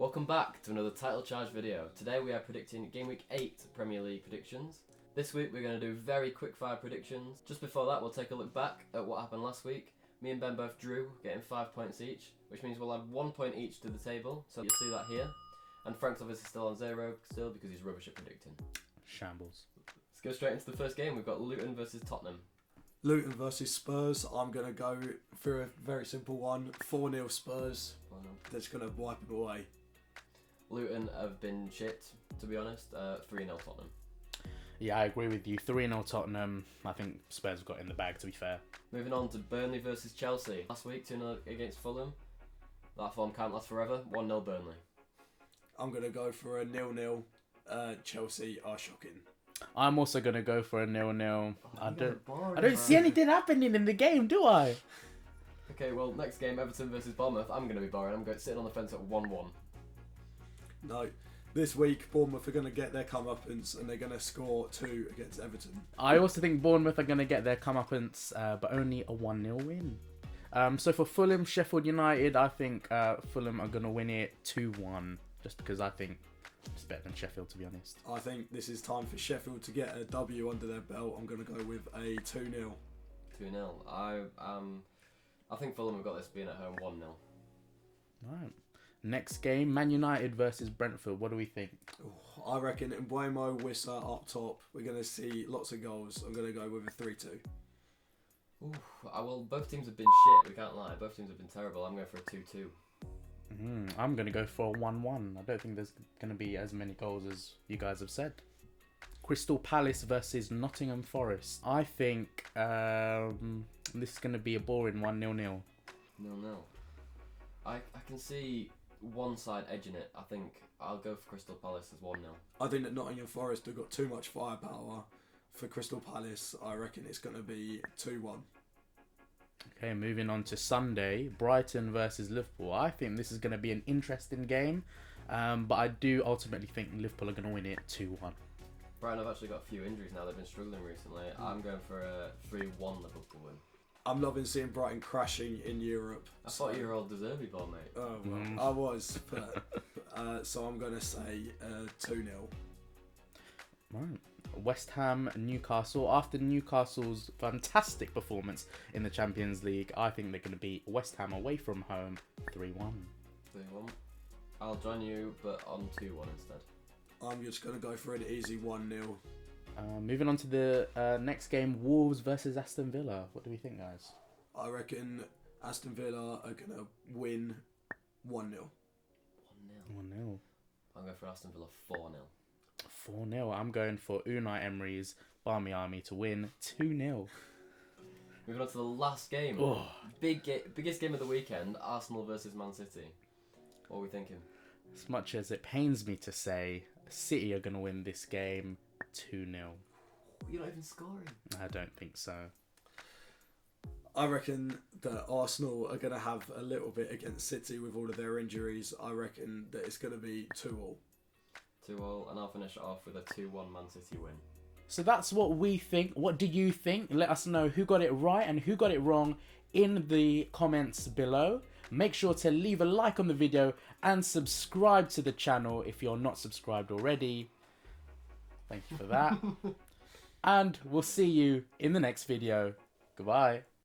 Welcome back to another title charge video. Today we are predicting Game Week 8 Premier League predictions. This week we're going to do very quick fire predictions. Just before that we'll take a look back at what happened last week. Me and Ben both drew, getting 5 points each, which means we'll add 1 point each to the table. So you'll see that here. And Frank's obviously still on 0 still because he's rubbish at predicting. Shambles. Let's go straight into the first game. We've got Luton versus Tottenham. Luton versus Spurs. I'm going to go for a very simple one. 4-0 Spurs. 4-0. They're just going to wipe it away. Luton have been shit, to be honest. 3-0 Tottenham. Yeah, I agree with you. 3-0 Tottenham. I think Spurs have got in the bag, to be fair. Moving on to Burnley versus Chelsea. Last week, 2-0 against Fulham. That form can't last forever. 1-0 Burnley. I'm going to go for a 0-0. Chelsea are shocking. I'm also going to go for a 0-0. I don't Boring, see anything happening in the game, do I? Okay, well, next game, Everton versus Bournemouth. I'm going to be boring. I'm going to sit on the fence at 1-1. No. This week, Bournemouth are going to get their comeuppance and they're going to score 2 against Everton. I also think Bournemouth are going to get their comeuppance, but only a 1-0 win. So for Fulham, Sheffield United, I think Fulham are going to win it 2-1. Just because I think it's better than Sheffield, to be honest. I think this is time for Sheffield to get a W under their belt. I'm going to go with a 2-0. 2-0. I think Fulham have got this being at home 1-0. Right. Next game, Man United versus Brentford. What do we think? I reckon Mbuemo, Wissa up top. We're going to see lots of goals. I'm going to go with a 3-2. Well, both teams have been shit. We can't lie. Both teams have been terrible. I'm going for a 2-2. I'm going to go for a 1-1. I don't think there's going to be as many goals as you guys have said. Crystal Palace versus Nottingham Forest. I think this is going to be a boring 1-0. 0-0. I can see one side edging it. I think I'll go for Crystal Palace as 1-0. I think that Nottingham Forest have got too much firepower. For Crystal Palace, I reckon it's going to be 2-1. Okay, moving on to Sunday, Brighton versus Liverpool. I think this is going to be an interesting game, but I do ultimately think Liverpool are going to win it 2-1. Brighton have actually got a few injuries now. They've been struggling recently. I'm going for a 3-1 Liverpool win. I'm loving seeing Brighton crashing in Europe. I thought you were all deservy ball, mate. Oh, well, I was, but so I'm going to say 2-0. Right. West Ham, Newcastle. After Newcastle's fantastic performance in the Champions League, I think they're going to beat West Ham away from home 3-1. 3-1. I'll join you, but on 2-1 instead. I'm just going to go for an easy 1-0. Moving on to the next game, Wolves versus Aston Villa. What do we think, guys? I reckon Aston Villa are going to win 1-0. 1-0. 1-0. I'm going for Aston Villa 4-0. 4-0. I'm going for Unai Emery's Barmy Army to win 2-0. Moving on to the last game. Biggest game of the weekend, Arsenal versus Man City. What are we thinking? As much as it pains me to say, City are going to win this game 2-0. You're not even scoring. I don't think so. I reckon that Arsenal are going to have a little bit against City with all of their injuries. I reckon that it's going to be 2-2. 2-2, and I'll finish it off with a 2-1 Man City win. So that's what we think. What do you think? Let us know who got it right and who got it wrong in the comments below. Make sure to leave a like on the video and subscribe to the channel if you're not subscribed already. Thank you for that. And we'll see you in the next video. Goodbye.